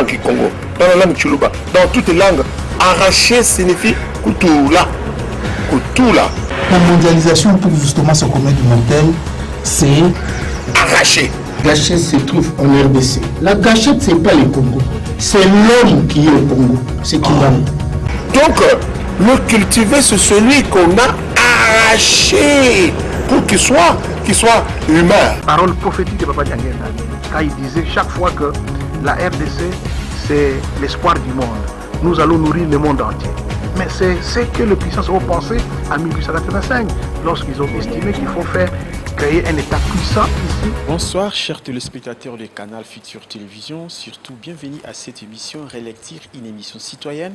langue Congo, dans la langue Chuluba, dans toutes les langues. Arracher signifie Kutula. Kutula. La mondialisation pour justement ce commun du mortel, c'est arracher. Gâchette se trouve en RDC. La gâchette, c'est pas le Congo. C'est l'homme qui est au Congo. C'est qui va. Donc, le cultiver, c'est celui qu'on a arraché pour qu'il soit humain. Parole prophétique de Papa Diangena, quand il disait chaque fois que la RDC, c'est l'espoir du monde. Nous allons nourrir le monde entier. Mais c'est ce que les puissances ont pensé en 1885, lorsqu'ils ont estimé qu'il faut créer un État puissant ici. Bonsoir chers téléspectateurs du canal Futur Télévision, surtout bienvenue à cette émission Relecture, une émission citoyenne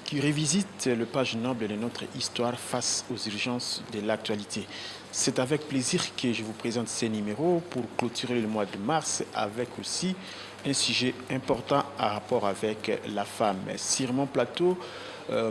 qui revisite le page noble de notre histoire face aux urgences de l'actualité. C'est avec plaisir que je vous présente ces numéros pour clôturer le mois de mars avec aussi un sujet important à rapport avec la femme. Sur mon plateau,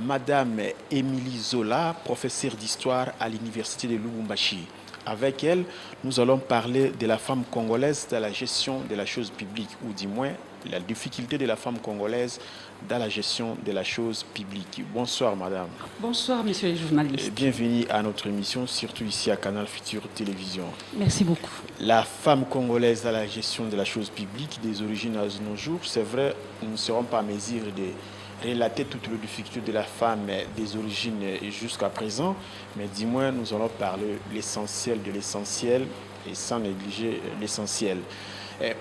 Madame Émilie Zola, professeure d'histoire à l'université de Lubumbashi. Avec elle, nous allons parler de la femme congolaise dans la gestion de la chose publique, ou du moins la difficulté de la femme congolaise dans la gestion de la chose publique. Bonsoir madame. Bonsoir monsieur les journalistes. Bienvenue à notre émission, surtout ici à Canal Futur Télévision. Merci beaucoup. La femme congolaise dans la gestion de la chose publique, des origines à nos jours, c'est vrai, nous ne serons pas à mesure de relater toutes les difficultés de la femme des origines jusqu'à présent, mais du moins nous allons parler l'essentiel de l'essentiel et sans négliger l'essentiel.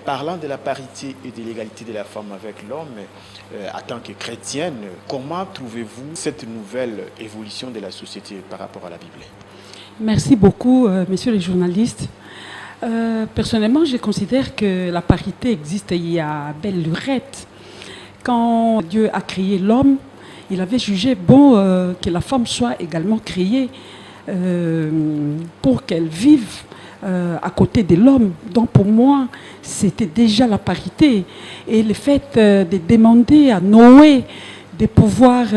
Parlant de la parité et de l'égalité de la femme avec l'homme, en tant que chrétienne, comment trouvez-vous cette nouvelle évolution de la société par rapport à la Bible? Merci beaucoup, messieurs les journalistes. Personnellement, je considère que la parité existe il y a belle lurette. Quand Dieu a créé l'homme, il avait jugé bon que la femme soit également créée pour qu'elle vive à côté de l'homme. Donc pour moi, c'était déjà la parité. Et le fait de demander à Noé de pouvoir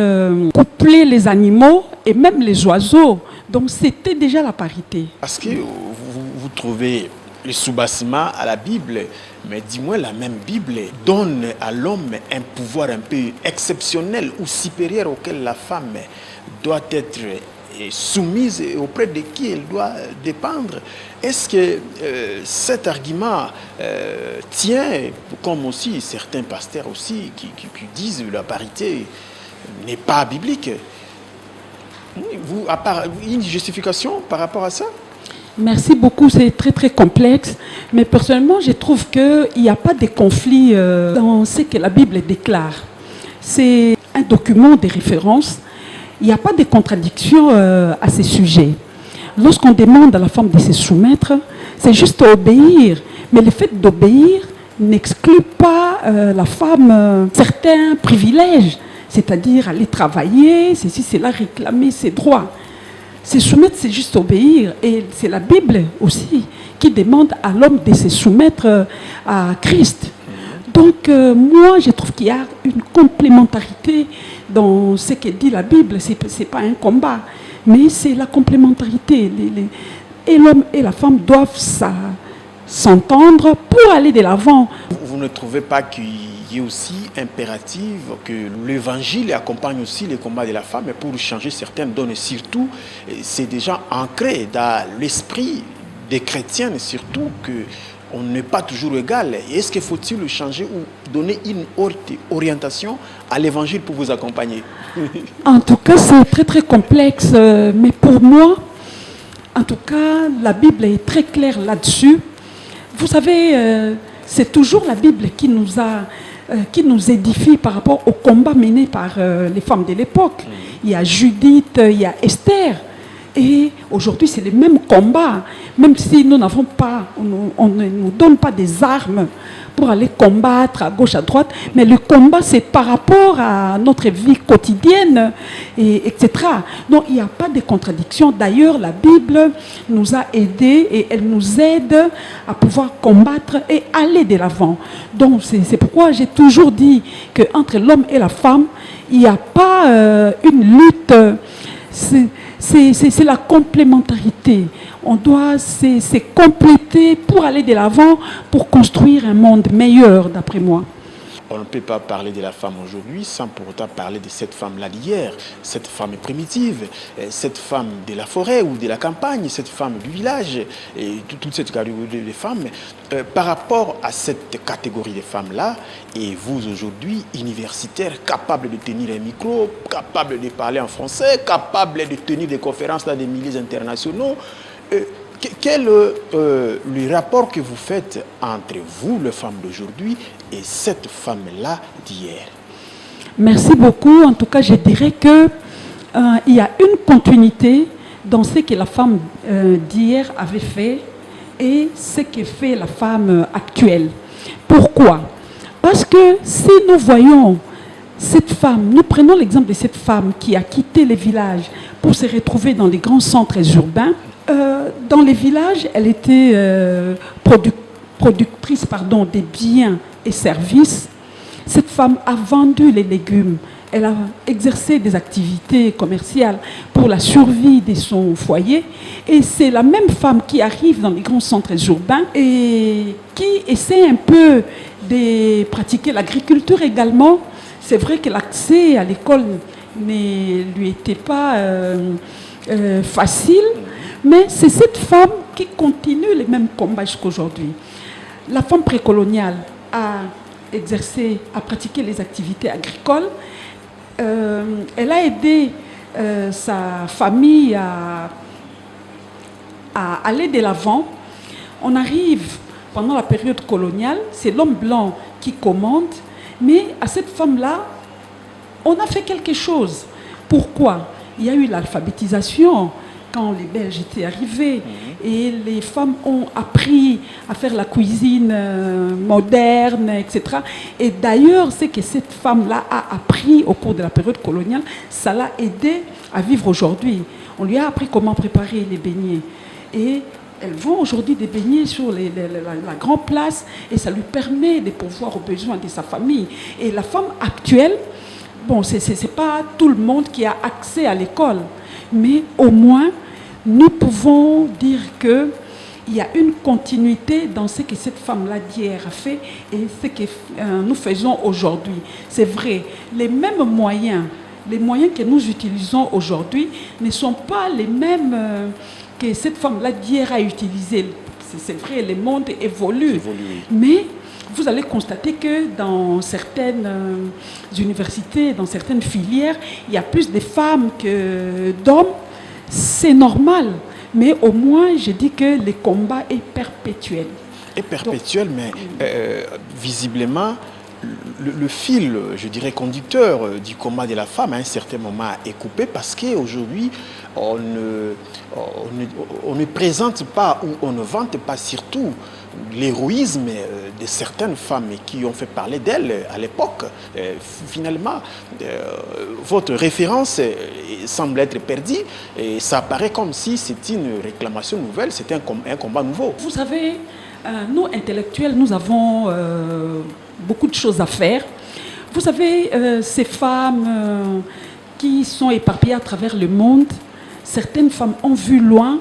coupler les animaux et même les oiseaux, donc c'était déjà la parité. Parce que vous trouvez le soubassement à la Bible, mais dis-moi, la même Bible donne à l'homme un pouvoir un peu exceptionnel ou supérieur auquel la femme doit être soumise et auprès de qui elle doit dépendre. Est-ce que cet argument tient, comme aussi certains pasteurs aussi qui disent que la parité n'est pas biblique? Vous, à part une justification par rapport à ça? Merci beaucoup, c'est très très complexe, mais personnellement je trouve qu'il n'y a pas de conflit dans ce que la Bible déclare. C'est un document de référence, il n'y a pas de contradiction à ce sujet. Lorsqu'on demande à la femme de se soumettre, c'est juste obéir, mais le fait d'obéir n'exclut pas la femme certains privilèges, c'est-à-dire aller travailler, ceci, cela, réclamer ses droits. Se soumettre, c'est juste obéir. Et c'est la Bible aussi qui demande à l'homme de se soumettre à Christ. Donc, moi, je trouve qu'il y a une complémentarité dans ce que dit la Bible. Ce n'est pas un combat, mais c'est la complémentarité. Et l'homme et la femme doivent s'entendre pour aller de l'avant. Vous ne trouvez pas qu'il y ait aussi impératif que l'évangile accompagne aussi les combats de la femme pour changer certaines donnes, et surtout c'est déjà ancré dans l'esprit des chrétiens, surtout qu'on n'est pas toujours égal. Est-ce qu'il faut-il changer ou donner une haute orientation à l'évangile pour vous accompagner? En tout cas, c'est très très complexe, mais pour moi, en tout cas, la Bible est très claire là-dessus. Vous savez, c'est toujours la Bible qui nous édifie par rapport au combat mené par les femmes de l'époque. Il y a Judith, il y a Esther. Et aujourd'hui, c'est le même combat. Même si nous n'avons pas, on ne nous donne pas des armes pour aller combattre à gauche, à droite. Mais le combat, c'est par rapport à notre vie quotidienne, etc. Donc, il n'y a pas de contradiction. D'ailleurs, la Bible nous a aidés et elle nous aide à pouvoir combattre et aller de l'avant. Donc, c'est pourquoi j'ai toujours dit qu'entre l'homme et la femme, il n'y a pas une lutte. C'est la complémentarité. On doit se compléter pour aller de l'avant, pour construire un monde meilleur, d'après moi. on ne peut pas parler de la femme aujourd'hui sans pour autant parler de cette femme-là d'hier, cette femme primitive, cette femme de la forêt ou de la campagne, cette femme du village, et toute cette catégorie de femmes. Par rapport à cette catégorie de femmes-là, et vous aujourd'hui, universitaires, capables de tenir un micro, capables de parler en français, capables de tenir des conférences dans des milieux internationaux, quel est le rapport que vous faites entre vous, les femmes d'aujourd'hui, et cette femme-là d'hier? Merci beaucoup. En tout cas, je dirais que il y a une continuité dans ce que la femme d'hier avait fait et ce que fait la femme actuelle. Pourquoi? Parce que si nous voyons cette femme, nous prenons l'exemple de cette femme qui a quitté les villages pour se retrouver dans les grands centres urbains. Dans les villages, elle était productrice des biens et services. Cette femme a vendu les légumes. Elle a exercé des activités commerciales pour la survie de son foyer. Et c'est la même femme qui arrive dans les grands centres urbains et qui essaie un peu de pratiquer l'agriculture également. C'est vrai que l'accès à l'école ne lui était pas facile, mais c'est cette femme qui continue les mêmes combats jusqu'aujourd'hui. La femme précoloniale a exercé, a pratiqué les activités agricoles. Elle a aidé sa famille à aller de l'avant. On arrive pendant la période coloniale, c'est l'homme blanc qui commande, mais à cette femme-là, on a fait quelque chose. Pourquoi? Il y a eu l'alphabétisation quand les Belges étaient arrivés et les femmes ont appris à faire la cuisine moderne, etc. Et d'ailleurs, ce que cette femme-là a appris au cours de la période coloniale, ça l'a aidé à vivre aujourd'hui. On lui a appris comment préparer les beignets. Et elle vend aujourd'hui des beignets sur la grande place et ça lui permet de pourvoir aux besoins de sa famille. Et la femme actuelle, bon, c'est pas tout le monde qui a accès à l'école, mais au moins, nous pouvons dire qu'il y a une continuité dans ce que cette femme-là d'hier a fait et ce que nous faisons aujourd'hui. C'est vrai, les mêmes moyens que nous utilisons aujourd'hui ne sont pas les mêmes que cette femme-là d'hier a utilisés. C'est vrai, le monde évolue. Mais vous allez constater que dans certaines universités, dans certaines filières, il y a plus de femmes que d'hommes. C'est normal, mais au moins, je dis que le combat est perpétuel. Est perpétuel, mais visiblement, le fil, je dirais, conducteur du combat de la femme à un certain moment est coupé parce qu'aujourd'hui, on ne présente pas ou on ne vante pas surtout l'héroïsme de certaines femmes qui ont fait parler d'elles à l'époque. Finalement, votre référence semble être perdue et ça paraît comme si c'était une réclamation nouvelle, c'était un combat nouveau. Vous savez, nous, intellectuels, nous avons beaucoup de choses à faire. Vous savez, ces femmes qui sont éparpillées à travers le monde, certaines femmes ont vu loin